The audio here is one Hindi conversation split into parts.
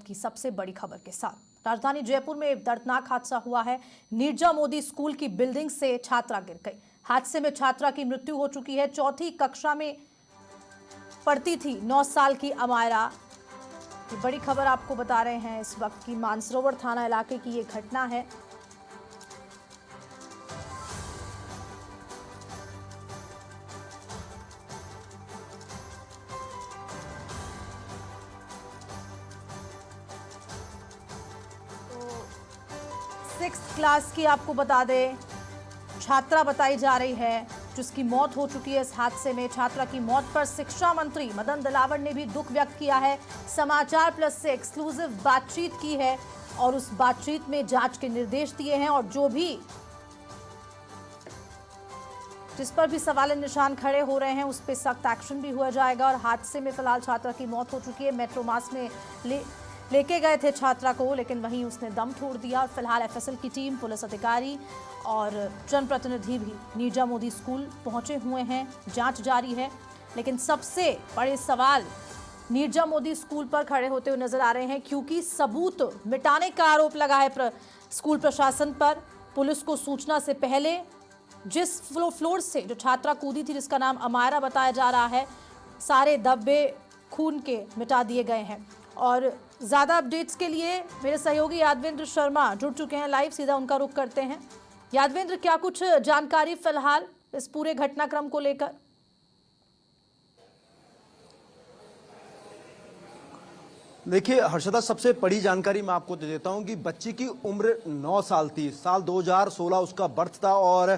की सबसे बड़ी खबर के साथ। राजधानी जयपुर में एक दर्दनाक हादसा हुआ है। नीरजा मोदी स्कूल की बिल्डिंग से छात्रा गिर गई। हादसे में छात्रा की मृत्यु हो चुकी है। चौथी कक्षा में पढ़ती थी 9 साल की अमायरा। ये बड़ी खबर आपको बता रहे हैं इस वक्त की। मानसरोवर थाना इलाके की ये घटना है। सिक्स्थ क्लास की आपको बता दें छात्रा बताई जा रही है जिसकी मौत हो चुकी है इस हादसे में। छात्रा की मौत पर शिक्षा मंत्री मदन दिलावर ने भी दुख व्यक्त किया है। समाचार प्लस से एक्सक्लूसिव बातचीत की है और उस बातचीत में जांच के निर्देश दिए हैं और जो भी जिस पर भी सवाल निशान खड़े हो रहे हैं उस पर सख्त एक्शन भी हुआ जाएगा। और हादसे में फिलहाल छात्रा की मौत हो चुकी है। मेट्रो मास में लेके गए थे छात्रा को, लेकिन वहीं उसने दम तोड़ दिया। और फिलहाल एफएसएल की टीम, पुलिस अधिकारी और जनप्रतिनिधि भी नीरजा मोदी स्कूल पहुंचे हुए हैं। जांच जारी है, लेकिन सबसे बड़े सवाल नीरजा मोदी स्कूल पर खड़े होते हुए नजर आ रहे हैं, क्योंकि सबूत मिटाने का आरोप लगा है स्कूल प्रशासन पर। पुलिस को सूचना से पहले जिस फ्लोर से जो छात्रा कूदी थी, जिसका नाम अमायरा बताया जा रहा है, सारे धब्बे खून के मिटा दिए गए हैं। और ज़्यादा अपडेट्स के लिए मेरे सहयोगी यादवेंद्र शर्मा जुड़ चुके हैं लाइव। सीधा उनका रुख करते हैं। यादवेंद्र, क्या कुछ जानकारी फिलहाल इस पूरे घटनाक्रम को लेकर? देखिए हर्षदा, सबसे बड़ी जानकारी मैं आपको दे देता हूं कि बच्ची की उम्र 9 साल थी। साल 2016 उसका बर्थ था और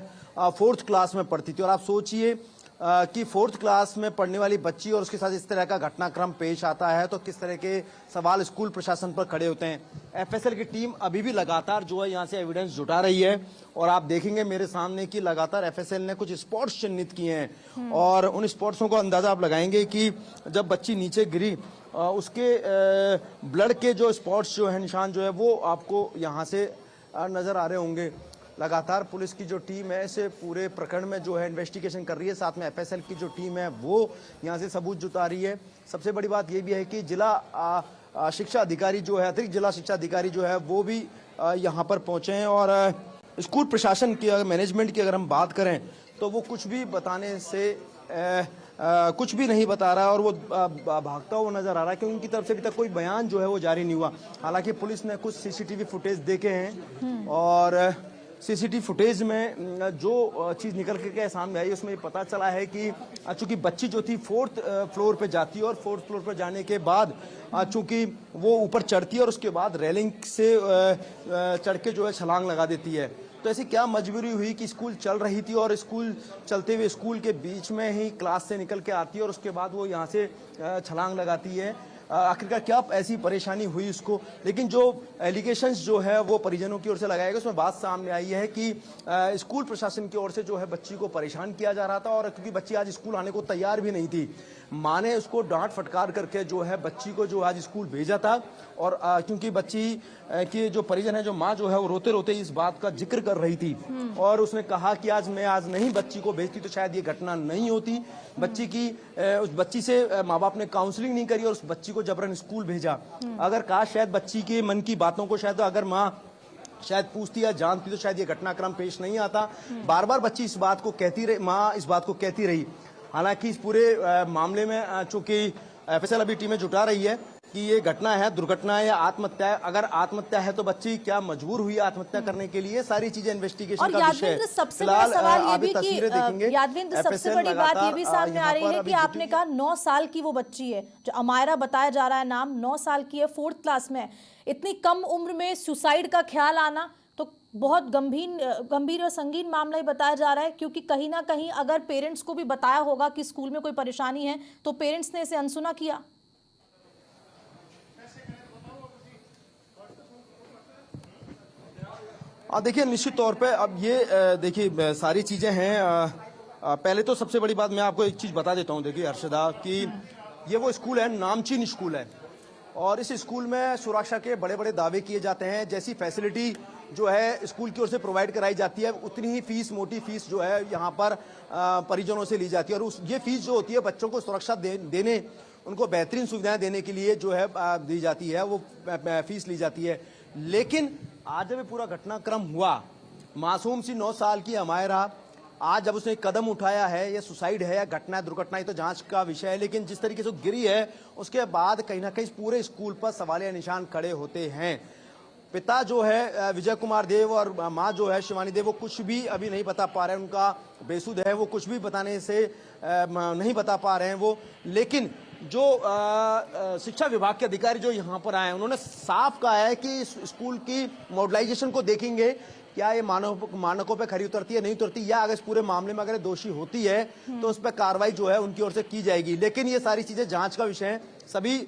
4th क्लास में पढ़ती थी। और आप सोचिए कि 4th क्लास में पढ़ने वाली बच्ची और उसके साथ इस तरह का घटनाक्रम पेश आता है तो किस तरह के सवाल स्कूल प्रशासन पर खड़े होते हैं। एफएसएल की टीम अभी भी लगातार जो है यहाँ से एविडेंस जुटा रही है और आप देखेंगे मेरे सामने कि लगातार एफएसएल ने कुछ स्पॉट्स चिन्हित किए हैं और उन स्पॉट्सों को अंदाजा आप लगाएंगे कि जब बच्ची नीचे गिरी उसके ब्लड के जो स्पॉट्स जो है, निशान जो है, वो आपको यहाँ से नजर आ रहे होंगे। लगातार पुलिस की जो टीम है इसे पूरे प्रकरण में जो है इन्वेस्टिगेशन कर रही है। साथ में एफएसएल की जो टीम है वो यहाँ से सबूत जुटा रही है। सबसे बड़ी बात ये भी है कि जिला शिक्षा अधिकारी जो है, अतिरिक्त जिला शिक्षा अधिकारी जो है, वो भी यहाँ पर पहुंचे हैं। और स्कूल प्रशासन की, मैनेजमेंट की अगर हम बात करें तो वो कुछ भी बताने से कुछ भी नहीं बता रहा है और वो भागता हुआ नजर आ रहा है, क्योंकि उनकी तरफ से अभी तक कोई बयान जो है वो जारी नहीं हुआ। हालांकि पुलिस ने कुछ सीसीटीवी फुटेज देखे हैं और सीसीटीवी फुटेज में जो चीज निकल के सामने आई उसमें पता चला है कि चूंकि बच्ची जो थी 4th फ्लोर पे जाती है और 4th फ्लोर पे जाने के बाद चूंकि वो ऊपर चढ़ती है और उसके बाद रेलिंग से चढ़ के जो है छलांग लगा देती है। तो ऐसी क्या मजबूरी हुई कि स्कूल चल रही थी और स्कूल चलते हुए स्कूल के बीच में ही क्लास से निकल के आती है और उसके बाद वो यहाँ से छलांग लगाती है। आखिरकार क्या ऐसी परेशानी हुई उसको। लेकिन जो एलिगेशंस जो है वो परिजनों की ओर से लगाए गए, उसमें बात सामने आई है कि स्कूल प्रशासन की ओर से जो है बच्ची को परेशान किया जा रहा था और क्योंकि बच्ची आज स्कूल आने को तैयार भी नहीं थी, माँ ने उसको डांट फटकार करके जो है बच्ची को जो आज स्कूल भेजा था। और क्योंकि बच्ची की जो परिजन है, जो माँ जो है, वो रोते रोते इस बात का जिक्र कर रही थी और उसने कहा कि आज नहीं बच्ची को भेजती तो शायद ये घटना नहीं होती। बच्ची की उस बच्ची से माँ बाप ने काउंसलिंग नहीं करी और उस बच्ची को जबरन स्कूल भेजा। अगर काश शायद बच्ची के मन की बातों को शायद अगर माँ शायद पूछती या जानती तो शायद ये घटनाक्रम पेश नहीं आता। बार बार बच्ची इस बात को कहती रही, माँ इस बात को कहती रही। हालांकि इस पूरे मामले में चूंकि एफएसएल अभी टीमें जुटा रही है कि ये घटना है, दुर्घटना है या आत्महत्या है। अगर आत्महत्या है तो बच्ची क्या मजबूर हुई आत्महत्या करने के लिए, सारी चीजें इन्वेस्टिगेशन का विषय है। सबसे बड़ा सवाल ये भी कि यादवेंद्र, सबसे बड़ी बात ये भी सामने आ रही है कि आपने कहा 9 साल की वो बच्ची है, जो अमायरा बताया जा रहा है नाम, 9 साल की है, 4th क्लास में। इतनी कम उम्र में सुसाइड का ख्याल आना तो बहुत गंभीर और संगीन मामला ही बताया जा रहा है, क्योंकि कहीं ना कहीं अगर पेरेंट्स को भी बताया होगा कि स्कूल में कोई परेशानी है तो पेरेंट्स ने इसे अनसुना किया। देखिए निश्चित तौर पे अब ये देखिए सारी चीजें हैं। पहले तो सबसे बड़ी बात मैं आपको एक चीज बता देता हूँ। देखिए हर्षदा, कि ये वो स्कूल है, नामचीन स्कूल है और इस स्कूल में सुरक्षा के बड़े बड़े दावे किए जाते हैं। जैसी फैसिलिटी जो है स्कूल की ओर से प्रोवाइड कराई जाती है, उतनी ही फीस, मोटी फीस जो है यहाँ पर परिजनों से ली जाती है। और ये फीस जो होती है बच्चों को सुरक्षा देने उनको बेहतरीन सुविधाएं देने के लिए जो है दी जाती है, वो फीस ली जाती है। लेकिन आज जब ये पूरा घटनाक्रम हुआ, मासूम सी 9 साल की अमायरा, आज जब उसने कदम उठाया है, ये सुसाइड है या घटना दुर्घटना, ये तो जांच का विषय है, लेकिन जिस तरीके से गिरी है उसके बाद कहीं ना कहीं पूरे स्कूल पर सवालिया निशान खड़े होते हैं। पिता जो है विजय कुमार देव और माँ जो है शिवानी देव, वो कुछ भी अभी नहीं बता पा रहे हैं, उनका बेसुध है, वो कुछ भी बताने से नहीं बता पा रहे हैं वो। लेकिन जो शिक्षा विभाग के अधिकारी जो यहाँ पर आए हैं, उन्होंने साफ कहा है कि स्कूल की मॉडलाइजेशन को देखेंगे, क्या ये मानकों पे खरी उतरती है नहीं उतरती, या अगर इस पूरे मामले में अगर दोषी होती है तो उस पर कार्रवाई जो है उनकी ओर से की जाएगी। लेकिन ये सारी चीजें जांच का विषय है। सभी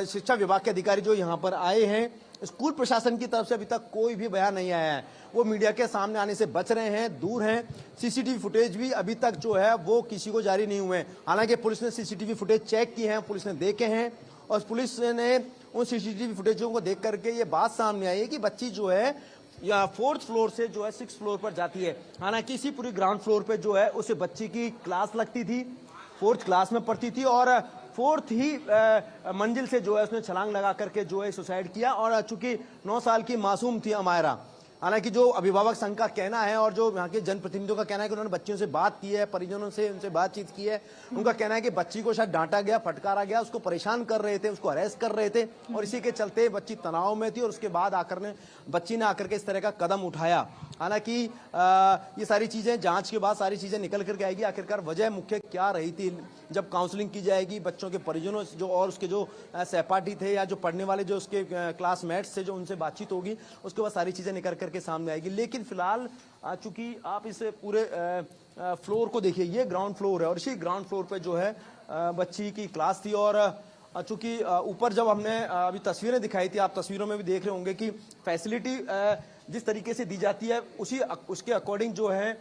शिक्षा विभाग के अधिकारी जो यहाँ पर आए हैं, स्कूल प्रशासन की तरफ से अभी तक कोई भी बयान नहीं आया है, वो मीडिया के सामने आने से बच रहे हैं, दूर हैं। सीसीटीवी फुटेज भी अभी तक जो है वो किसी को जारी नहीं हुए। हालांकि पुलिस ने सीसीटीवी फुटेज चेक किए हैं, पुलिस ने देखे हैं, और पुलिस ने उन सीसीटीवी फुटेजों को देख करके ये बात सामने आई है कि बच्ची जो है या 4th फ्लोर से जो है 6th फ्लोर पर जाती है। हालांकि इसी पूरी ग्राउंड फ्लोर पे जो है उसे बच्ची की क्लास लगती थी, 4th क्लास में पढ़ती थी, और 4th ही मंजिल से जो है उसने छलांग लगा करके जो है सुसाइड किया। और चूंकि 9 साल की मासूम थी अमायरा, हालांकि जो अभिभावक संघ का कहना है और जो यहाँ के जनप्रतिनिधियों का कहना है कि उन्होंने बच्चियों से बात की है, परिजनों से उनसे बातचीत की है, उनका कहना है कि बच्ची को शायद डांटा गया, फटकारा गया, उसको परेशान कर रहे थे, उसको अरेस्ट कर रहे थे, और इसी के चलते बच्ची तनाव में थी, और उसके बाद बच्ची ने आकर के इस तरह का कदम उठाया। हालांकि ये सारी चीजें जांच के बाद सारी चीजें निकल करके आएगी, आखिरकार वजह मुख्य क्या रही थी। जब काउंसलिंग की जाएगी, बच्चों के परिजनों जो और उसके जो सहपाठी थे या जो पढ़ने वाले जो उसके क्लासमेट्स थे, जो उनसे बातचीत होगी, उसके बाद सारी चीजें निकल करके सामने आएगी। लेकिन फिलहाल चूंकि आप इस पूरे फ्लोर को देखिए, ये ग्राउंड फ्लोर है, और इसी ग्राउंड फ्लोर पे जो है बच्ची की क्लास थी। और चूंकि ऊपर जब हमने अभी तस्वीरें दिखाई थी, आप तस्वीरों में भी देख रहे होंगे कि फैसिलिटी जिस तरीके से दी जाती है उसके अकॉर्डिंग जो है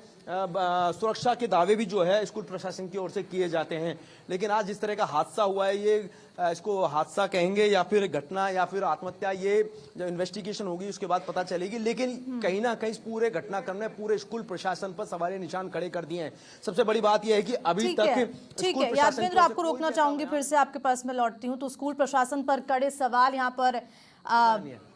सुरक्षा के दावे भी जो है स्कूल प्रशासन की ओर से किए जाते हैं। लेकिन आज जिस तरह का हादसा हुआ है, ये इसको हादसा कहेंगे या फिर घटना या फिर आत्महत्या, ये जब इन्वेस्टिगेशन होगी उसके बाद पता चलेगी। लेकिन कहीं ना कहीं पूरे घटनाक्रम ने पूरे स्कूल प्रशासन पर सवालिया निशान खड़े कर दिए हैं। सबसे बड़ी बात यह है कि अभी तक ठीक है यादवेंद्र, आपको रोकना चाहूंगी, फिर से आपके पास में लौटती हूँ। तो स्कूल प्रशासन पर कड़े सवाल यहाँ पर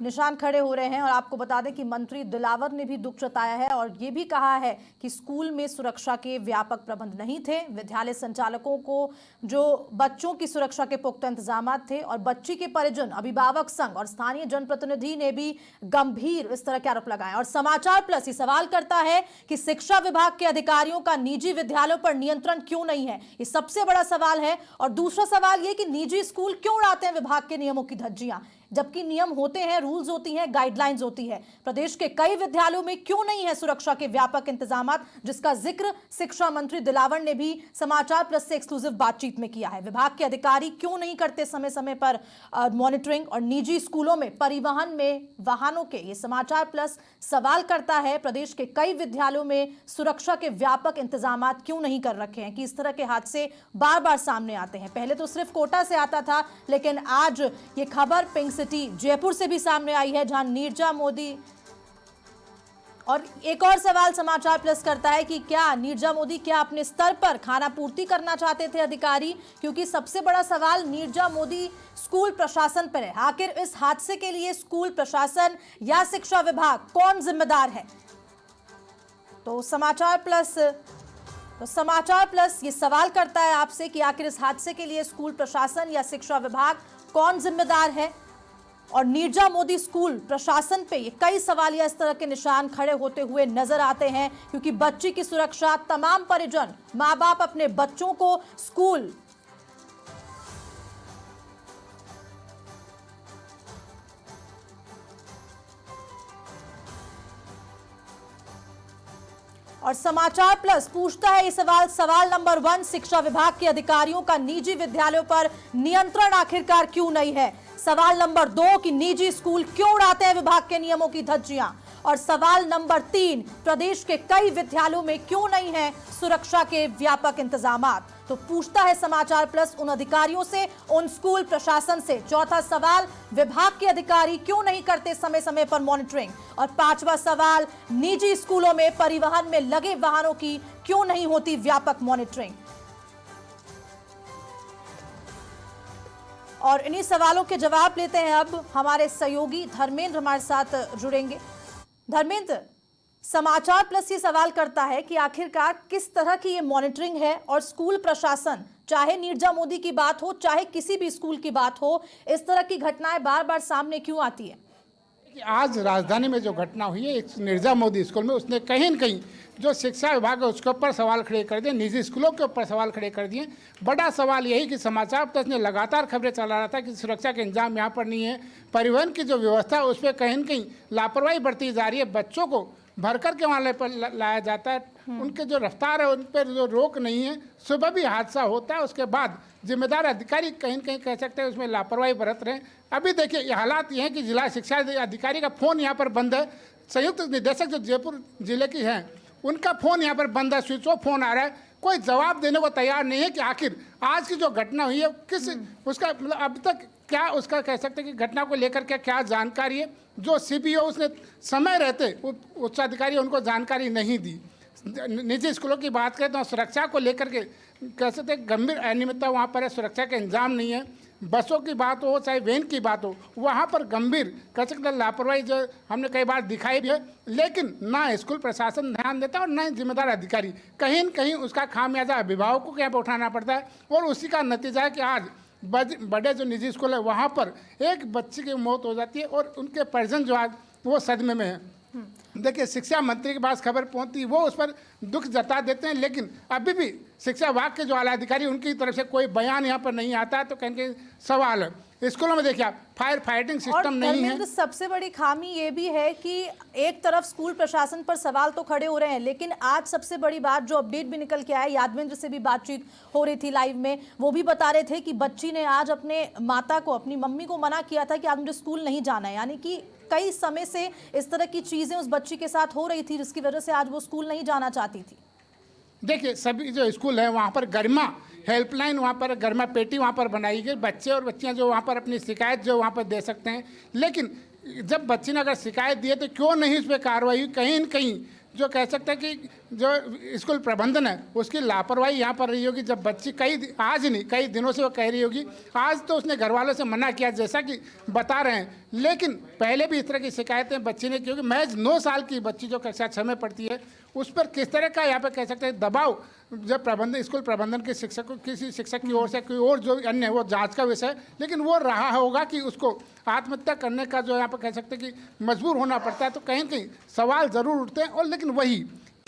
निशान खड़े हो रहे हैं, और आपको बता दें कि मंत्री दिलावर ने भी दुख जताया है और ये भी कहा है कि स्कूल में सुरक्षा के व्यापक प्रबंध नहीं थे। विद्यालय संचालकों को जो बच्चों की सुरक्षा के पुख्ता इंतजाम थे, और बच्ची के परिजन, अभिभावक संघ और स्थानीय जनप्रतिनिधि ने भी गंभीर इस तरह के आरोप लगाए। और समाचार प्लस ये सवाल करता है कि शिक्षा विभाग के अधिकारियों का निजी विद्यालयों पर नियंत्रण क्यों नहीं है, ये सबसे बड़ा सवाल है। और दूसरा सवाल ये कि निजी स्कूल क्यों उड़ाते हैं विभाग के नियमों की धज्जियां, जबकि नियम होते हैं, रूल्स होती हैं, गाइडलाइंस होती है। प्रदेश के कई विद्यालयों में क्यों नहीं है सुरक्षा के व्यापक इंतजामात, जिसका जिक्र शिक्षा मंत्री दिलावर ने भी समाचार प्लस से एक्सक्लूसिव बातचीत में किया है। विभाग के अधिकारी क्यों नहीं करते समय समय पर मॉनिटरिंग, और निजी स्कूलों में परिवहन में वाहनों के, ये समाचार प्लस सवाल करता है प्रदेश के कई विद्यालयों में सुरक्षा के व्यापक इंतजामात क्यों नहीं कर रखे हैं, कि इस तरह के हादसे बार बार सामने आते हैं। पहले तो सिर्फ कोटा से आता था, लेकिन आज ये खबर पिंक सिटी जयपुर से भी सामने आई है, जहां नीरजा मोदी। और एक और सवाल समाचार प्लस करता है कि क्या नीरजा मोदी क्या अपने स्तर पर खाना पूर्ति करना चाहते थे अधिकारी, क्योंकि सबसे बड़ा सवाल नीरजा मोदी स्कूल प्रशासन पर है। आखिर इस हादसे के लिए स्कूल प्रशासन या शिक्षा विभाग कौन जिम्मेदार है? तो समाचार प्लस ये सवाल करता है आपसे कि आखिर इस हादसे के लिए स्कूल प्रशासन या शिक्षा विभाग कौन जिम्मेदार है। और नीरजा मोदी स्कूल प्रशासन पे ये कई सवालिया इस तरह के निशान खड़े होते हुए नजर आते हैं, क्योंकि बच्ची की सुरक्षा, तमाम परिजन, माँ बाप अपने बच्चों को स्कूल और समाचार प्लस पूछता है ये सवाल नंबर 1, शिक्षा विभाग के अधिकारियों का निजी विद्यालयों पर नियंत्रण आखिरकार क्यों नहीं है। सवाल नंबर 2 कि निजी स्कूल क्यों उड़ाते हैं विभाग के नियमों की धज्जियां। और सवाल नंबर 3, प्रदेश के कई विद्यालयों में क्यों नहीं है सुरक्षा के व्यापक इंतजामात। तो पूछता है समाचार प्लस उन अधिकारियों से, उन स्कूल प्रशासन से। चौथा सवाल, विभाग के अधिकारी क्यों नहीं करते समय समय पर मॉनिटरिंग। और 5वां सवाल, निजी स्कूलों में परिवहन में लगे वाहनों की क्यों नहीं होती व्यापक मॉनिटरिंग। और इन्हीं सवालों के जवाब लेते हैं अब हमारे सहयोगी धर्मेंद्र हमारे साथ जुड़ेंगे। धर्मेंद्र, समाचार प्लस ये सवाल करता है कि आखिरकार किस तरह की ये मॉनिटरिंग है और स्कूल प्रशासन, चाहे नीरजा मोदी की बात हो चाहे किसी भी स्कूल की बात हो, इस तरह की घटनाएं बार बार सामने क्यों आती है? आज राजधानी में जो घटना हुई है एक नीरजा मोदी स्कूल में, उसने कहीं न कहीं जो शिक्षा विभाग है उसके ऊपर सवाल खड़े कर दिए, निजी स्कूलों के ऊपर सवाल खड़े कर दिए। बड़ा सवाल यही कि समाचार प्लस ने लगातार खबरें चला रहा था कि सुरक्षा के इंतजाम यहाँ पर नहीं है, परिवहन की जो व्यवस्था है उस पर कहीं न कहीं लापरवाही बरती जा रही है, बच्चों को भर कर के वहाँ पर लाया जाता है, उनके जो रफ्तार है उन पर जो रोक नहीं है, सुबह भी हादसा होता है, उसके बाद जिम्मेदार अधिकारी कहीं न कहीं कह सकते हैं उसमें लापरवाही बरत रहे हैं। अभी देखिए ये हालात ये हैं कि जिला शिक्षा अधिकारी का फ़ोन यहाँ पर बंद है, संयुक्त निदेशक जो जयपुर जिले की हैं उनका फ़ोन यहाँ पर बंद है, स्विच ऑफ फ़ोन आ रहा है, कोई जवाब देने को तैयार नहीं है कि आखिर आज की जो घटना हुई है किस उसका मतलब अब तक क्या उसका कह सकते हैं कि घटना को लेकर के क्या जानकारी है। जो सीपीओ उसने समय रहते उच्चाधिकारी उनको जानकारी नहीं दी। निजी स्कूलों की बात करें तो सुरक्षा को लेकर के कह सकते हैं गंभीर अनियमितता वहाँ पर है, सुरक्षा का इंतजाम नहीं है। बसों की बात हो चाहे वैन की बात हो वहाँ पर गंभीर कह सकते हैं लापरवाही जो हमने कई बार दिखाई भी है, लेकिन ना स्कूल प्रशासन ध्यान देता और ना जिम्मेदार अधिकारी, कहीं न कहीं उसका खामियाजा अभिभावकों को यहाँ पर उठाना पड़ता है। और उसी का नतीजा है कि आज बड़े जो निजी स्कूल है वहाँ पर एक बच्चे की मौत हो जाती है और उनके परिजन जो आज वो सदमे में है। देखिए शिक्षा मंत्री के पास खबर पहुंचती वो उस पर दुख जता देते हैं, लेकिन अभी भी शिक्षा विभाग के जो आला अधिकारी उनकी तरफ से कोई बयान यहाँ पर नहीं आता है, तो कहीं सवाल है। स्कूलों में देखिए आप फायर फाइटिंग सिस्टम नहीं है। सबसे बड़ी खामी ये भी है कि एक तरफ स्कूल प्रशासन पर सवाल तो खड़े हो रहे हैं, लेकिन आज सबसे बड़ी बात जो अपडेट भी निकल के आया, यादवेंद्र से भी बातचीत हो रही थी लाइव में, वो भी बता रहे थे कि बच्ची ने आज अपने माता को, अपनी मम्मी को मना किया था कि आज मुझे स्कूल नहीं जाना है। यानी कि कई समय से इस तरह की चीजें उस बच्ची के साथ हो रही थी जिसकी वजह से आज वो स्कूल नहीं जाना चाहती थी। देखिए सभी जो स्कूल है वहाँ पर गरिमा हेल्पलाइन, वहाँ पर गरिमा पेटी वहाँ पर बनाई गई, बच्चे और बच्चियाँ जो वहाँ पर अपनी शिकायत जो वहाँ पर दे सकते हैं। लेकिन जब बच्ची ने अगर शिकायत दी है तो क्यों नहीं उस पर कार्रवाई हुई? कहीं न कहीं जो कह सकते हैं कि जो स्कूल प्रबंधन है उसकी लापरवाही यहाँ पर रही होगी। जब बच्ची आज नहीं कई दिनों से वो कह रही होगी, आज तो उसने घर वालों से मना किया जैसा कि बता रहे हैं, लेकिन पहले भी इस तरह की शिकायतें बच्ची ने, क्योंकि महज 9 साल की बच्ची जो कक्षा 6 में पढ़ती है उस पर किस तरह का यहाँ पर कह सकते हैं दबाव जब प्रबंधन स्कूल प्रबंधन के शिक्षक किसी शिक्षक की ओर से कोई और जो अन्य वो जांच का विषय, लेकिन वो रहा होगा कि उसको आत्महत्या करने का जो यहाँ पर कह सकते हैं कि मजबूर होना पड़ता है। तो कहीं कहीं सवाल ज़रूर उठते हैं, और लेकिन वही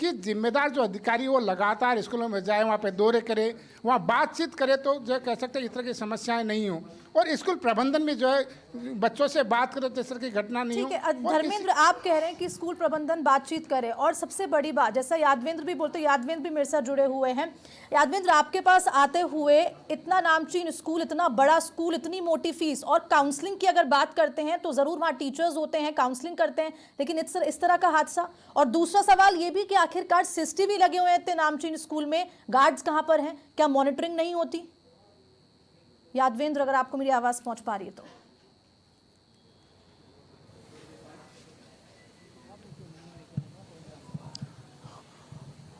कि जिम्मेदार जो अधिकारी वो लगातार स्कूलों में जाए, वहाँ पे दौरे करे, वहाँ बातचीत करे, तो जो कह सकते हैं इस तरह की समस्याएं नहीं हो, और स्कूल प्रबंधन में जो है बच्चों से बात करे तो इस तरह की घटना नहीं हो। ठीक है धर्मेंद्र, आप कह रहे हैं कि स्कूल प्रबंधन बातचीत करे, और सबसे बड़ी बात जैसा यादवेंद्र भी बोलते, यादवेंद्र भी मेरे साथ जुड़े हुए हैं। यादवेंद्र, आपके पास आते हुए इतना नामचीन स्कूल, इतना बड़ा स्कूल, इतनी मोटी फीस, और काउंसलिंग की अगर बात करते हैं तो जरूर वहाँ टीचर्स होते हैं, काउंसलिंग करते हैं, लेकिन इस तरह का हादसा। और दूसरा सवाल ये भी कि आखिरकार सीसीटीवी लगे हुए हैं इतने नामचीन स्कूल में, गार्ड्स कहाँ पर हैं? क्या मॉनिटरिंग नहीं होती? यादवेंद्र, अगर आपको मेरी आवाज पहुंच पा रही है तो।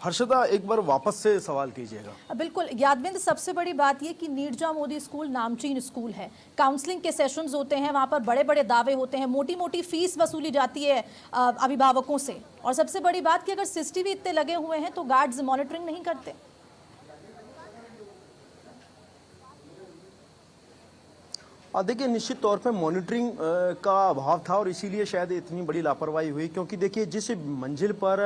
हर्षदा, एक बार वापस से सवाल कीजिएगा। बिल्कुल यादवेंद्र, सबसे बड़ी बात ये कि नीरजा मोदी स्कूल नामचीन स्कूल है, काउंसलिंग के सेशंस होते हैं, वहाँ पर बड़े बड़े दावे होते हैं, मोटी मोटी फीस वसूली जाती है अभिभावकों से, और सबसे बड़ी बात कि अगर सीसीटीवी इतने लगे हुए हैं तो गार्ड्स मॉनिटरिंग नहीं करते। देखिए निश्चित तौर पे मॉनिटरिंग का अभाव था और इसीलिए शायद इतनी बड़ी लापरवाही हुई, क्योंकि देखिए जिस मंजिल पर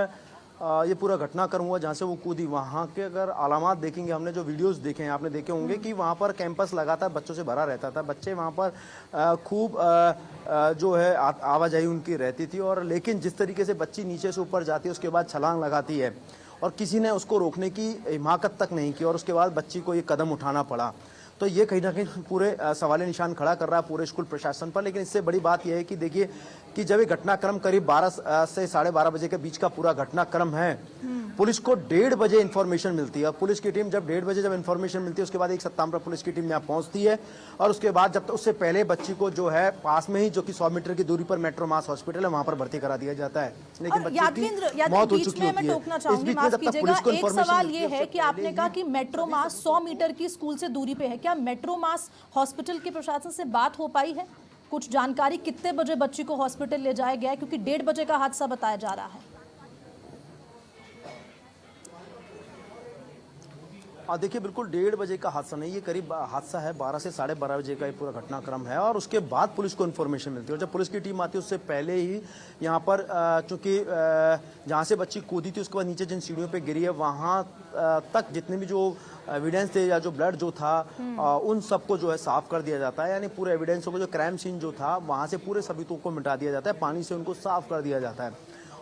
ये पूरा घटनाक्रम हुआ जहाँ से वो कूदी, वहाँ के अगर अलामात देखेंगे, हमने जो वीडियोस देखे हैं आपने देखे होंगे कि वहाँ पर कैंपस लगातार बच्चों से भरा रहता था, बच्चे वहाँ पर खूब जो है आवाजाही उनकी रहती थी, और लेकिन जिस तरीके से बच्ची नीचे से ऊपर जाती है उसके बाद छलांग लगाती है और किसी ने उसको रोकने की हिमाकत तक नहीं की और उसके बाद बच्ची को ये कदम उठाना पड़ा, तो ये कहीं ना कहीं पूरे सवाल निशान खड़ा कर रहा है पूरे स्कूल प्रशासन पर। लेकिन इससे बड़ी बात यह है कि देखिए कि जब ये घटनाक्रम करीब 12 से 12:30 बजे के बीच का पूरा घटनाक्रम है, पुलिस को 1:30 बजे इन्फॉर्मेशन मिलती है। पुलिस की टीम जब 1:30 बजे जब इन्फॉर्मेशन मिलती है उसके बाद 1 सितंबर पुलिस की टीम यहाँ पहुंचती है और उसके बाद जब तक उससे पहले बच्ची को जो है पास में ही जो कि 100 मीटर की दूरी पर मेट्रोमास हॉस्पिटल है वहां पर भर्ती करा दिया जाता है, लेकिन बच्ची की मौत हो चुकी होती है। इस बीच में जब तक पुलिस को इन्फॉर्मेशन, सवाल ये है कि आपने कहा कि मेट्रोमास 100 मीटर की स्कूल से दूरी पे है, क्या मेट्रोमास हॉस्पिटल के प्रशासन से बात हो पाई है? कुछ जानकारी कितने बजे बच्ची को हॉस्पिटल ले जाया गया है, क्योंकि 1:30 बजे का हादसा बताया जा रहा है। देखिए बिल्कुल 1:30 बजे का हादसा नहीं, ये करीब हादसा है 12 से 12:30 बजे का ये पूरा घटनाक्रम है और उसके बाद पुलिस को इन्फॉर्मेशन मिलती है और जब पुलिस की टीम आती है उससे पहले ही यहाँ पर चूंकि जहाँ से बच्ची कूदी थी उसके बाद नीचे जिन सीढ़ियों पे गिरी है वहाँ तक जितने भी जो एविडेंस थे या जो ब्लड जो था उन सबको जो है साफ कर दिया जाता है, यानी पूरे एविडेंसों को जो क्राइम सीन जो था वहाँ से पूरे सबूतों को मिटा दिया जाता है, पानी से उनको साफ कर दिया जाता है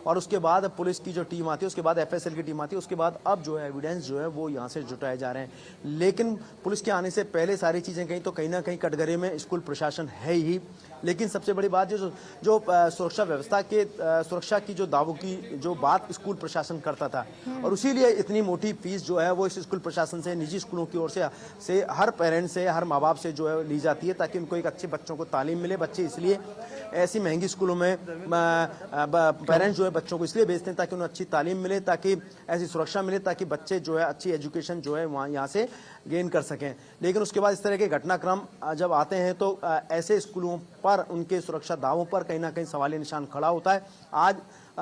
और उसके बाद पुलिस की जो टीम आती है उसके बाद एफएसएल की टीम आती है, उसके बाद अब जो है एविडेंस जो है वो यहाँ से जुटाए जा रहे हैं। लेकिन पुलिस के आने से पहले सारी चीज़ें कहीं तो कहीं ना कहीं कटघरे में स्कूल प्रशासन है ही, लेकिन सबसे बड़ी बात जो सुरक्षा व्यवस्था के सुरक्षा की जो दावों की जो बात स्कूल प्रशासन करता था और इसीलिए इतनी मोटी फीस जो है वो इस स्कूल प्रशासन से निजी स्कूलों की ओर से हर पेरेंट्स से हर माँ बाप से जो है ली जाती है ताकि उनको एक अच्छे बच्चों को तालीम मिले। बच्चे इसलिए ऐसी महंगी स्कूलों में पेरेंट्स जो है बच्चों को इसलिए भेजते हैं ताकि उन्हें अच्छी तालीम मिले, ताकि ऐसी सुरक्षा मिले, ताकि बच्चे जो है अच्छी एजुकेशन जो है वहाँ यहाँ से गेन कर सकें। लेकिन उसके बाद इस तरह के घटनाक्रम जब आते हैं तो ऐसे स्कूलों पर उनके सुरक्षा दावों पर कहीं ना कहीं सवालिया निशान खड़ा होता है। आज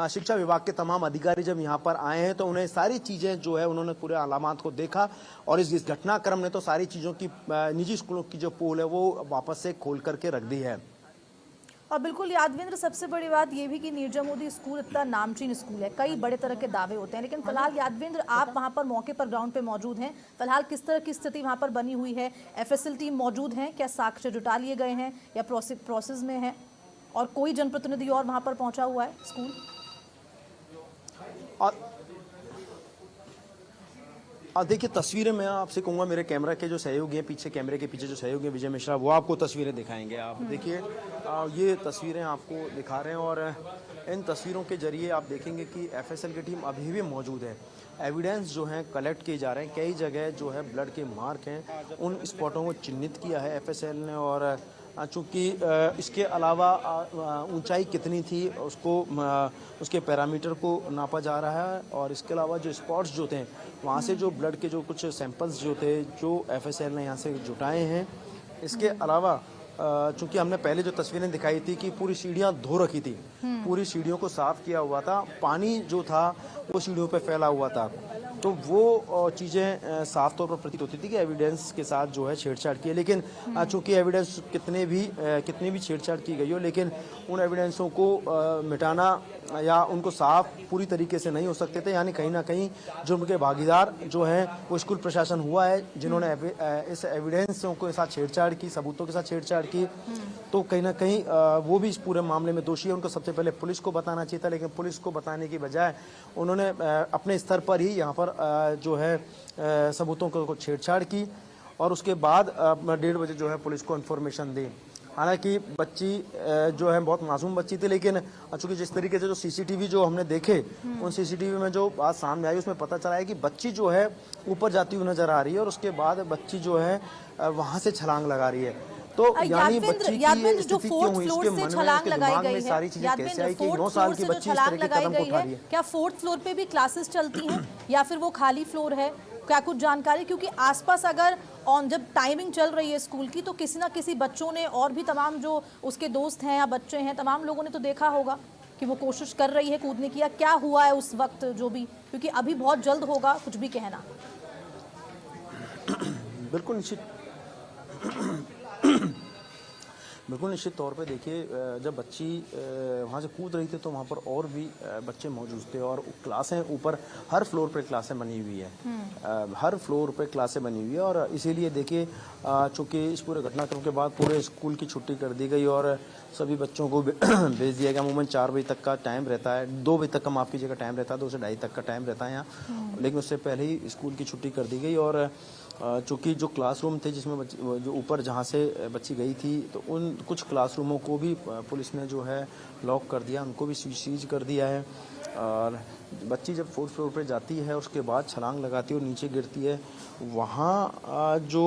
शिक्षा विभाग के तमाम अधिकारी जब यहाँ पर आए हैं तो उन्हें सारी चीज़ें जो है उन्होंने पूरे अलामात को देखा और इस घटनाक्रम ने तो सारी चीज़ों की निजी स्कूलों की जो पोल है वो वापस से खोल करके रख दी है। और बिल्कुल यादवेंद्र, सबसे बड़ी बात ये भी कि नीरजा मोदी स्कूल इतना नामचीन स्कूल है, कई बड़े तरह के दावे होते हैं, लेकिन फिलहाल यादवेंद्र आप वहाँ पर मौके पर ग्राउंड पे मौजूद हैं, फिलहाल किस तरह की स्थिति वहाँ पर बनी हुई है? एफएसएल टीम मौजूद है, क्या साक्ष्य जुटा लिए गए हैं या प्रोसेस में है और कोई जनप्रतिनिधि और वहाँ पर पहुँचा हुआ है स्कूल? और देखिए तस्वीरें मैं आपसे कहूँगा, मेरे कैमरा के जो सहयोगी हैं पीछे, कैमरे के पीछे जो सहयोगी हैं विजय मिश्रा, वो आपको तस्वीरें दिखाएंगे। आप देखिए ये तस्वीरें आपको दिखा रहे हैं और इन तस्वीरों के जरिए आप देखेंगे कि एफएसएल की टीम अभी भी मौजूद है। एविडेंस जो हैं कलेक्ट किए जा रहे हैं, कई जगह जो है ब्लड के मार्क हैं उन स्पॉटों को चिन्हित किया है एफएसएल ने और चूँकि इसके अलावा ऊंचाई कितनी थी उसको उसके पैरामीटर को नापा जा रहा है और इसके अलावा जो स्पॉट्स जो थे वहाँ से जो ब्लड के जो कुछ सैंपल्स जो थे जो एफएसएल ने यहाँ से जुटाए हैं। इसके अलावा चूँकि हमने पहले जो तस्वीरें दिखाई थी कि पूरी सीढ़ियाँ धो रखी थी, पूरी सीढ़ियों को साफ़ किया हुआ था, पानी जो था वो सीढ़ियों पे फैला हुआ था, तो वो चीज़ें साफ तौर पर प्रतीत होती थी कि एविडेंस के साथ जो है छेड़छाड़ की है। लेकिन चूँकि एविडेंस कितनी भी छेड़छाड़ की गई हो, लेकिन उन एविडेंसों को मिटाना या उनको साफ पूरी तरीके से नहीं हो सकते थे, यानी कहीं ना कहीं जुर्म के भागीदार जो हैं वो स्कूल प्रशासन हुआ है जिन्होंने इस एविडेंसों के साथ छेड़छाड़ की, सबूतों के साथ छेड़छाड़ की, तो कहीं ना कहीं वो भी इस पूरे मामले में दोषी है। उनको सबसे पहले पुलिस को बताना चाहिए था, लेकिन पुलिस को बताने की बजाय उन्होंने अपने स्तर पर ही यहाँ पर जो है सबूतों को छेड़छाड़ की और उसके बाद 1:30 बजे जो है पुलिस को इन्फॉर्मेशन दी। हालांकि बच्ची जो है बहुत मासूम बच्ची थी, लेकिन चूंकि जिस तरीके से जो सीसीटीवी जो हमने देखे उन सीसीटीवी में जो बात सामने आई उसमें पता चला है कि बच्ची जो है ऊपर जाती हुई नजर आ रही है और उसके बाद बच्ची जो है वहां से छलांग लगा रही है। तो यानी बच्ची की जो फोर्थ फ्लोर से छलांग लगाई गई है, सारी चीजें कैसे आई कि 9 साल की बच्ची इस तरह के कदम को उठा रही है? क्या फोर्थ फ्लोर पे भी क्लासेस चलती हैं या फिर वो खाली फ्लोर है? क्या कुछ जानकारी, क्योंकि आसपास अगर जब टाइमिंग चल रही है स्कूल की तो किसी ना किसी बच्चों ने और भी तमाम जो उसके दोस्त हैं या बच्चे हैं तमाम लोगों ने तो देखा होगा कि वो कोशिश कर रही है कूदने की, या क्या हुआ है उस वक्त जो भी, क्योंकि अभी बहुत जल्द होगा कुछ भी कहना। बिल्कुल निश्चित तौर पे देखिए जब बच्ची वहाँ से कूद रही थी तो वहाँ पर और भी बच्चे मौजूद थे और क्लासें ऊपर हर फ्लोर पे क्लासें बनी हुई है, हर फ्लोर पे क्लासें बनी हुई है और इसीलिए देखिए चूँकि इस पूरे घटनाक्रम के बाद पूरे स्कूल की छुट्टी कर दी गई और सभी बच्चों को भेज दिया गया। अमूमन 4 बजे तक का टाइम रहता है, 2 बजे तक का माफ़ कीजिएगा टाइम रहता है, 2 से 2:30 तक का टाइम रहता है यहाँ, लेकिन उससे पहले ही स्कूल की छुट्टी कर दी गई और चूँकि जो क्लासरूम थे जिसमें जो ऊपर जहाँ से बच्ची गई थी तो उन कुछ क्लासरूमों को भी पुलिस ने जो है लॉक कर दिया, उनको भी सीज कर दिया है और बच्ची जब 4th फ्लोर पे जाती है उसके बाद छलांग लगाती है और नीचे गिरती है, वहाँ जो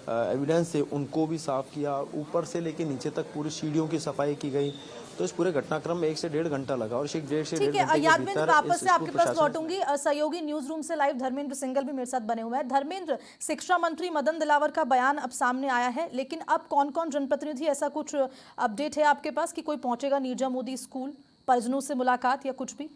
एविडेंस है उनको भी साफ किया, ऊपर से लेके नीचे तक पूरी सीढ़ियों की सफाई की गई। तो इस पूरे घटनाक्रम में 1 से 1.5 घंटा लगा और 1 से 1.5 ठीक घंटे है, के यादविंद्र भीतर वापस इस से आपके स्कूल पास प्रशासन लौटूंगी। सहयोगी न्यूज रूम से लाइव धर्मेंद्र सिंगल भी मेरे साथ बने हुए हैं। धर्मेंद्र, शिक्षा मंत्री मदन दिलावर का बयान अब सामने आया है, लेकिन अब कौन कौन जनप्रतिनिधि, ऐसा कुछ अपडेट है आपके पास कि कोई पहुंचेगा नीरजा मोदी स्कूल, परिजनों से मुलाकात या कुछ भी?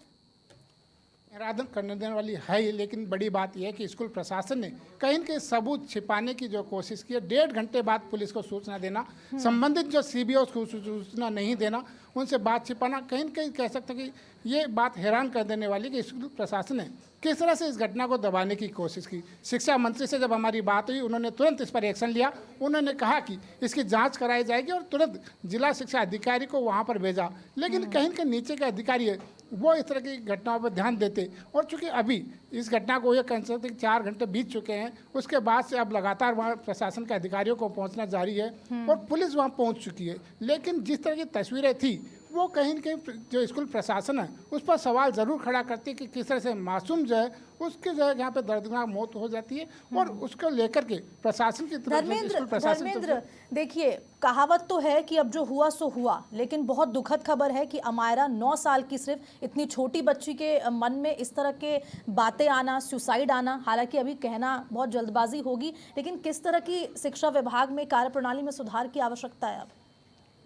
आराधन करने देने वाली है ही, लेकिन बड़ी बात यह है कि स्कूल प्रशासन ने कहीं न कहीं सबूत छिपाने की जो कोशिश की है। 1.5 घंटे बाद पुलिस को सूचना देना, संबंधित जो सीबीओ को सूचना नहीं देना, उनसे बात छिपाना, कहीं न कहीं कह सकते हैं कि ये बात हैरान कर देने वाली कि स्कूल प्रशासन ने किस तरह से इस घटना को दबाने की कोशिश की। शिक्षा मंत्री से जब हमारी बात हुई, उन्होंने तुरंत इस पर एक्शन लिया। उन्होंने कहा कि इसकी जांच कराई जाएगी और तुरंत जिला शिक्षा अधिकारी को वहां पर भेजा। लेकिन कहीं के नीचे के अधिकारी है वो इस तरह की घटनाओं पर ध्यान देते, और चूंकि अभी इस घटना को ये कह सकते 4 घंटे बीत चुके हैं, उसके बाद से अब लगातार वहाँ प्रशासन के अधिकारियों को पहुँचना जारी है और पुलिस वहाँ पहुँच चुकी है। लेकिन जिस तरह की तस्वीरें थी वो कहीं न कहीं जो स्कूल प्रशासन है उस पर सवाल ज़रूर खड़ा करती है कि किस तरह से मासूम जो है उसकी जो है यहाँ पे दर्दनाक मौत हो जाती है, और उसको लेकर के प्रशासन की तरफ से स्कूल प्रशासन धर्मेंद्र, देखिए, कहावत तो है कि अब जो हुआ सो हुआ, लेकिन बहुत दुखद खबर है कि अमायरा 9 साल की सिर्फ इतनी छोटी बच्ची के मन में इस तरह के बातें आना, सुसाइड आना, हालांकि अभी कहना बहुत जल्दबाजी होगी, लेकिन किस तरह की शिक्षा विभाग में कार्यप्रणाली में सुधार की आवश्यकता है अब?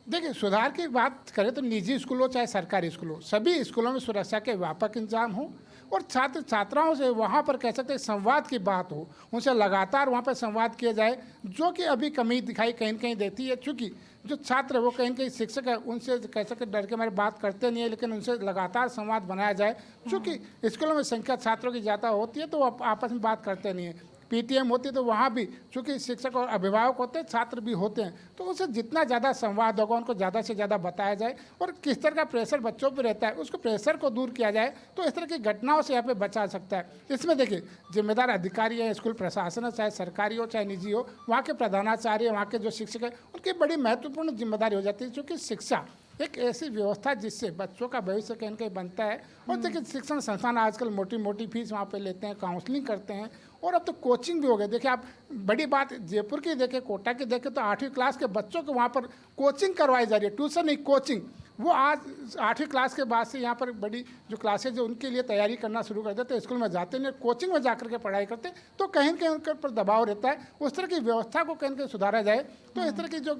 देखिए, सुधार की बात करें तो निजी स्कूल हो चाहे सरकारी स्कूल हो, सभी स्कूलों में सुरक्षा के व्यापक इंतजाम हो और छात्र छात्राओं से वहाँ पर कह सकते हैं संवाद की बात हो, उनसे लगातार वहाँ पर संवाद किया जाए, जो कि अभी कमी दिखाई कहीं कहीं देती है। चूँकि जो छात्र है वो कहीं कहीं शिक्षक है उनसे कह सकते डर के हमारे बात करते नहीं है, लेकिन उनसे लगातार संवाद बनाया जाए। चूँकि स्कूलों में संख्या छात्रों की ज़्यादा होती है तो वो आपस में बात करते नहीं है। पीटीएम होती है तो वहाँ भी चूँकि शिक्षक और अभिभावक होते हैं, छात्र भी होते हैं, तो उनसे जितना ज़्यादा संवाद होगा उनको ज़्यादा से ज़्यादा बताया जाए और किस तरह का प्रेशर बच्चों पर रहता है उसको प्रेशर को दूर किया जाए, तो इस तरह की घटनाओं से यहाँ पे बचा सकता है। इसमें देखिए, जिम्मेदार अधिकारी है, स्कूल प्रशासन है, चाहे सरकारी हो चाहे निजी हो, वहाँ के प्रधानाचार्य, वहाँ के जो शिक्षक है, उनकी बड़ी महत्वपूर्ण जिम्मेदारी हो जाती है, क्योंकि शिक्षा एक ऐसी व्यवस्था जिससे बच्चों का भविष्य कहीं कहीं बनता है। और देखिए, शिक्षण संस्थान आजकल मोटी मोटी फीस वहाँ पे लेते हैं, काउंसलिंग करते हैं, और अब तो कोचिंग भी हो गए। देखिए, आप बड़ी बात जयपुर की देखें, कोटा की देखें, तो 8वीं क्लास के बच्चों को वहाँ पर कोचिंग करवाई जा रही है, ट्यूशन नहीं कोचिंग। वो आज 8वीं क्लास के बाद से यहाँ पर बड़ी जो क्लासेज है उनके लिए तैयारी करना शुरू कर देते, स्कूल में जाते नहीं, कोचिंग में जाकर के पढ़ाई करते, तो कहीं कहीं उनके ऊपर दबाव रहता है। उस तरह की व्यवस्था को कहीं कहीं सुधारा जाए तो इस तरह की जो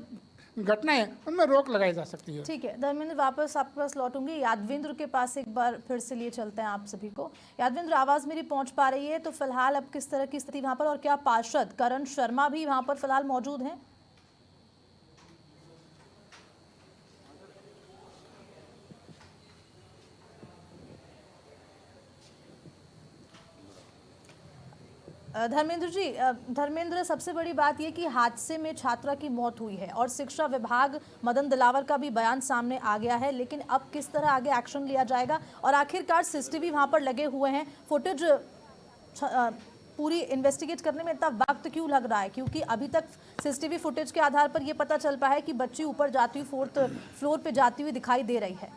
घटना है उनमें रोक लगाई जा सकती है। ठीक है धर्मेंद्र, वापस आपके पास लौटूंगी। यादविंद्र के पास एक बार फिर से लिए चलते हैं आप सभी को। यादविंद्र, आवाज मेरी पहुंच पा रही है? तो फिलहाल अब किस तरह की स्थिति वहां पर, और क्या पार्षद करण शर्मा भी वहां पर फिलहाल मौजूद हैं? धर्मेंद्र, सबसे बड़ी बात यह कि हादसे में छात्रा की मौत हुई है और शिक्षा विभाग मदन दिलावर का भी बयान सामने आ गया है, लेकिन अब किस तरह आगे एक्शन लिया जाएगा? और आखिरकार सीसीटीवी वहां पर लगे हुए हैं, फुटेज पूरी इन्वेस्टिगेट करने में इतना वक्त क्यों लग रहा है? क्योंकि अभी तक सीसीटीवी फुटेज के आधार पर यह पता चल पाया है कि बच्ची ऊपर जाती हुई 4th फ्लोर पर जाती हुई दिखाई दे रही है।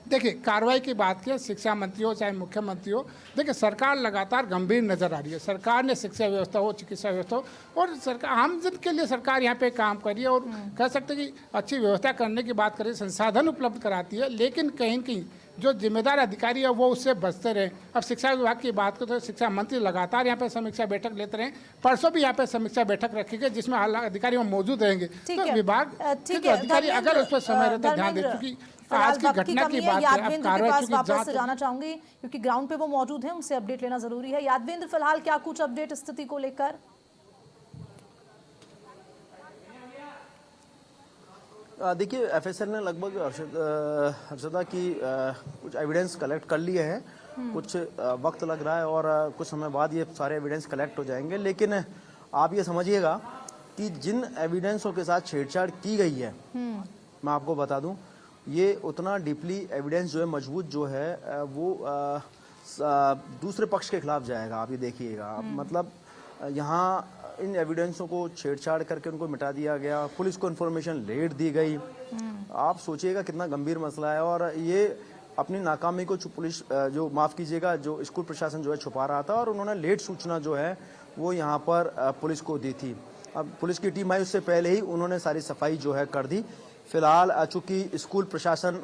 देखिए, कार्रवाई की बात की, शिक्षा मंत्री हो चाहे मुख्यमंत्री हो, देखिए सरकार लगातार गंभीर नजर आ रही है। सरकार ने शिक्षा व्यवस्था हो, चिकित्सा व्यवस्था हो, और सरकार आम जन के लिए सरकार यहाँ पे काम कर रही है, और कह सकते हैं कि अच्छी व्यवस्था करने की बात करें, संसाधन उपलब्ध कराती है, लेकिन कहीं कहीं जो जिम्मेदार अधिकारी है वो उससे बचते रहे। अब शिक्षा विभाग की बात करें तो शिक्षा मंत्री लगातार यहाँ पे समीक्षा बैठक लेते रहे, परसों भी यहाँ पे समीक्षा बैठक रखी गई जिसमें अधिकारी मौजूद रहेंगे। तो विभाग के अधिकारी अगर उस पर समय रहते ध्यान दें, क्योंकि आज की घटना की बात है। यादविंद्र के पास वापस से जाना चाहूंगी क्योंकि ग्राउंड पे वो मौजूद हैं, उनसे अपडेट लेना जरूरी है। यादविंद्र, फिलहाल क्या कुछ अपडेट स्थिति को लेकर? देखिए, एफएसएल ने लगभग हर्षदा की कुछ एविडेंस कलेक्ट कर लिए हैं। कुछ वक्त लग रहा है और कुछ समय बाद ये सारे एविडेंस कलेक्ट हो जाएंगे, लेकिन आप ये समझिएगा कि जिन एविडेंसों के साथ छेड़छाड़ की गई है, मैं आपको बता दूं, ये उतना डीपली एविडेंस जो है, मजबूत जो है, वो दूसरे पक्ष के खिलाफ जाएगा। आप ये देखिएगा, मतलब यहाँ इन एविडेंसों को छेड़छाड़ करके उनको मिटा दिया गया, पुलिस को इन्फॉर्मेशन लेट दी गई। आप सोचिएगा कितना गंभीर मसला है, और ये अपनी नाकामी को पुलिस जो माफ़ कीजिएगा जो स्कूल प्रशासन जो है छुपा रहा था और उन्होंने लेट सूचना जो है वो यहाँ पर पुलिस को दी थी। अब पुलिस की टीम आई उससे पहले ही उन्होंने सारी सफाई जो है कर दी। फिलहाल चूँकि स्कूल प्रशासन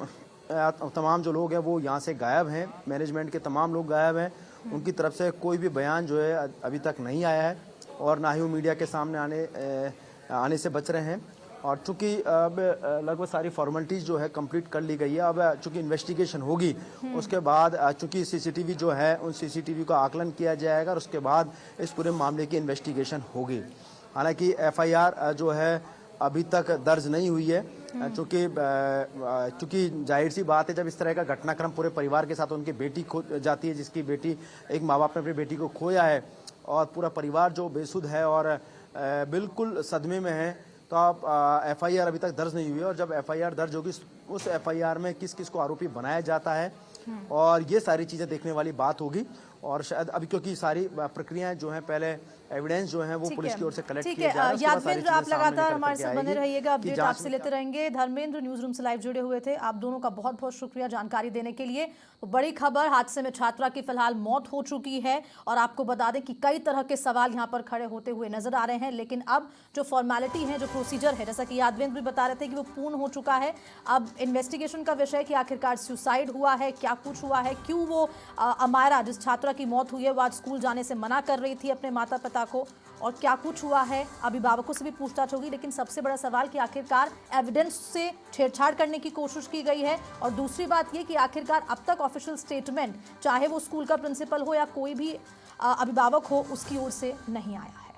तमाम जो लोग हैं वो यहाँ से गायब हैं, मैनेजमेंट के तमाम लोग गायब हैं, उनकी तरफ से कोई भी बयान जो है अभी तक नहीं आया है और ना ही वो मीडिया के सामने आने से बच रहे हैं। और चूंकि अब लगभग सारी फॉर्मेलिटीज़ जो है कंप्लीट कर ली गई है, अब चूंकि इन्वेस्टिगेशन होगी उसके बाद चूंकि सीसीटीवी जो है उन सीसीटीवी का आकलन किया जाएगा और उसके बाद इस पूरे मामले की इन्वेस्टिगेशन होगी। हालांकि एफआईआर जो है अभी तक दर्ज नहीं हुई है चूंकि जाहिर सी बात है जब इस तरह का घटनाक्रम पूरे परिवार के साथ उनकी बेटी खो जाती है, जिसकी बेटी एक माँ बाप ने अपनी बेटी को खोया है और पूरा परिवार जो बेसुध है और बिल्कुल सदमे में है, तो आप एफआईआर अभी तक दर्ज नहीं हुई है और जब एफआईआर दर्ज होगी उस एफआईआर में किस किस को आरोपी बनाया जाता है और ये सारी चीज़ें देखने वाली बात होगी। और शायद अभी क्योंकि सारी प्रक्रियाएं जो हैं पहले एविडेंस जो है वो पुलिस की ओर से कलेक्ट किए जा रहे हैं। यादवेंद्र, आप लगातार हमारे साथ बने रहिएगा, अपडेट आपसे लेते रहेंगे। धर्मेंद्र न्यूज रूम से लाइव जुड़े हुए थे, आप दोनों का बहुत बहुत शुक्रिया जानकारी देने के लिए। तो बड़ी खबर, हादसे में छात्रा की फिलहाल मौत हो चुकी है और आपको बता दें कि कई तरह के सवाल यहाँ पर खड़े होते हुए नजर आ रहे हैं, लेकिन अब जो फॉर्मेलिटी है, जो प्रोसीजर है, जैसा कि यादवेंद्र भी बता रहे थे कि वो पूर्ण हो चुका है। अब इन्वेस्टिगेशन का विषय कि आखिरकार सुसाइड हुआ है, क्या कुछ हुआ है, क्यों वो अमायरा जिस छात्रा की मौत हुई है वो आज स्कूल जाने से मना कर रही थी अपने माता पिता को, और क्या कुछ हुआ है, अभिभावकों से भी पूछताछ होगी। लेकिन सबसे बड़ा सवाल कि आखिरकार एविडेंस से छेड़छाड़ करने की कोशिश की गई है और दूसरी बात ये कि आखिरकार अब तक ऑफिशियल स्टेटमेंट चाहे वो स्कूल का प्रिंसिपल हो या कोई भी अभिभावक हो उसकी ओर से नहीं आया है।